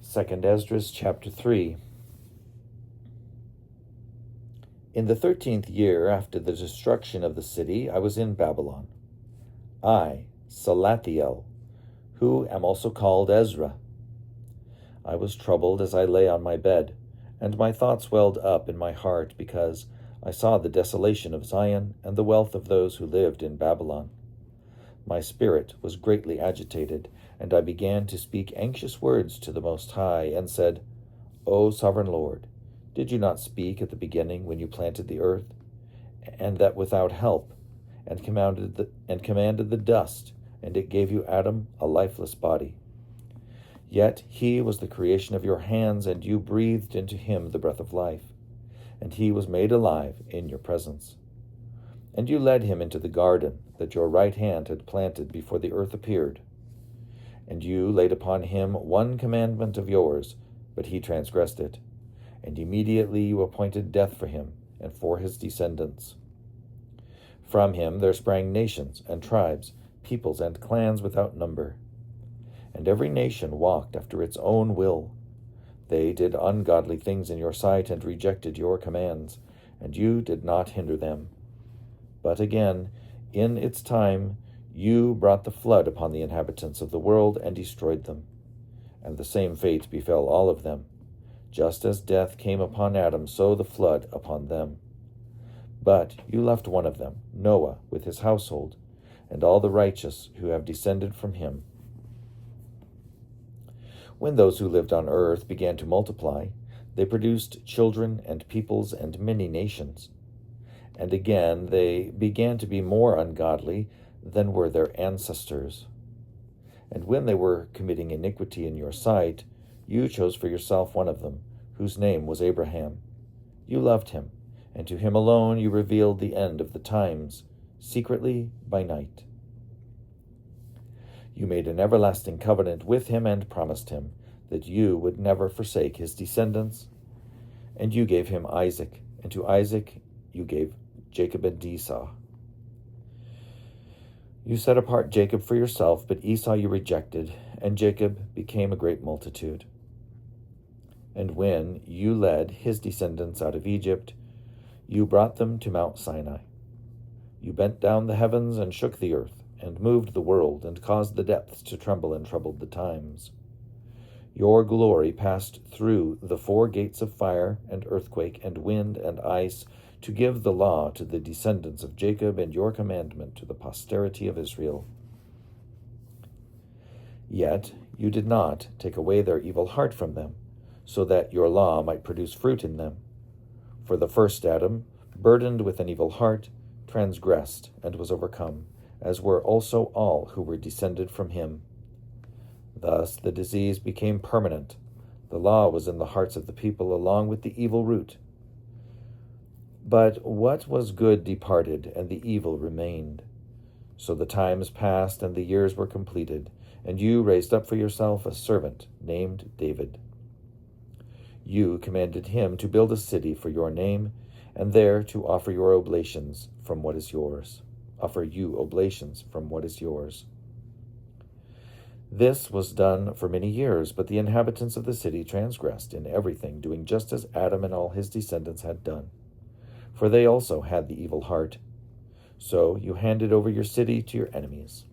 2 Esdras chapter 3. In the 13th year after the destruction of the city, I was in Babylon. I, Salathiel, who am also called Ezra. I was troubled as I lay on my bed, and my thoughts welled up in my heart because I saw the desolation of Zion and the wealth of those who lived in Babylon. My spirit was greatly agitated, and I began to speak anxious words to the Most High, and said, O sovereign Lord, did you not speak at the beginning when you planted the earth, and that without help, and commanded the dust, and it gave you Adam a lifeless body? Yet he was the creation of your hands, and you breathed into him the breath of life, and he was made alive in your presence. And you led him into the garden that your right hand had planted before the earth appeared. And you laid upon him one commandment of yours, but he transgressed it. And immediately you appointed death for him and for his descendants. From him there sprang nations and tribes, peoples and clans without number. And every nation walked after its own will. They did ungodly things in your sight and rejected your commands, and you did not hinder them. But again, in its time, you brought the flood upon the inhabitants of the world and destroyed them. And the same fate befell all of them. Just as death came upon Adam, so the flood upon them. But you left one of them, Noah, with his household, and all the righteous who have descended from him. When those who lived on earth began to multiply, they produced children and peoples and many nations. And again they began to be more ungodly than were their ancestors. And when they were committing iniquity in your sight, you chose for yourself one of them, whose name was Abraham. You loved him, and to him alone you revealed the end of the times, secretly by night. You made an everlasting covenant with him and promised him that you would never forsake his descendants. And you gave him Isaac, and to Isaac you gave Jacob and Esau. You set apart Jacob for yourself, but Esau you rejected, and Jacob became a great multitude. And when you led his descendants out of Egypt, you brought them to Mount Sinai. You bent down the heavens and shook the earth, and moved the world, and caused the depths to tremble and troubled the times. Your glory passed through the 4 gates of fire and earthquake and wind and ice, to give the law to the descendants of Jacob and your commandment to the posterity of Israel. Yet you did not take away their evil heart from them, so that your law might produce fruit in them. For the first Adam, burdened with an evil heart, transgressed and was overcome, as were also all who were descended from him. Thus the disease became permanent. The law was in the hearts of the people along with the evil root. But what was good departed, and the evil remained. So the times passed, and the years were completed, and you raised up for yourself a servant named David. You commanded him to build a city for your name, and there to offer you oblations from what is yours. This was done for many years, but the inhabitants of the city transgressed in everything, doing just as Adam and all his descendants had done. For they also had the evil heart. So you handed over your city to your enemies.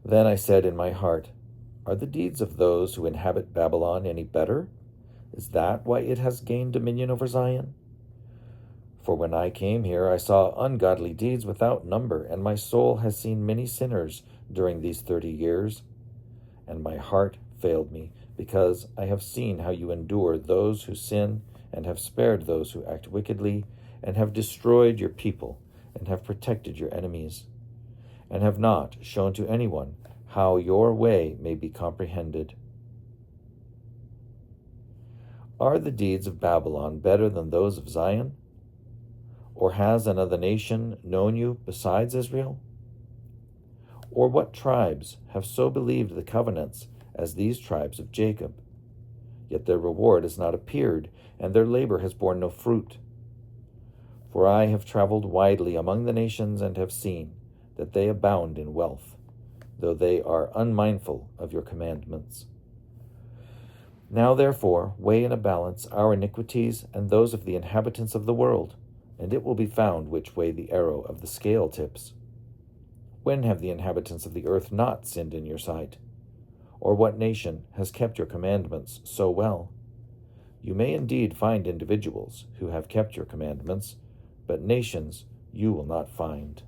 Then I said in my heart, are the deeds of those who inhabit Babylon any better? Is that why it has gained dominion over Zion? For when I came here, I saw ungodly deeds without number, and my soul has seen many sinners during these 30 years. And my heart failed me, because I have seen how you endure those who sin, and have spared those who act wickedly, and have destroyed your people, and have protected your enemies, and have not shown to anyone how your way may be comprehended. Are the deeds of Babylon better than those of Zion? Or has another nation known you besides Israel? Or what tribes have so believed the covenants as these tribes of Jacob? Yet their reward has not appeared, and their labor has borne no fruit. For I have traveled widely among the nations and have seen that they abound in wealth. though they are unmindful of your commandments. Now therefore weigh in a balance our iniquities and those of the inhabitants of the world, and it will be found which way the arrow of the scale tips. When have the inhabitants of the earth not sinned in your sight? Or what nation has kept your commandments so well? You may indeed find individuals who have kept your commandments, but nations you will not find.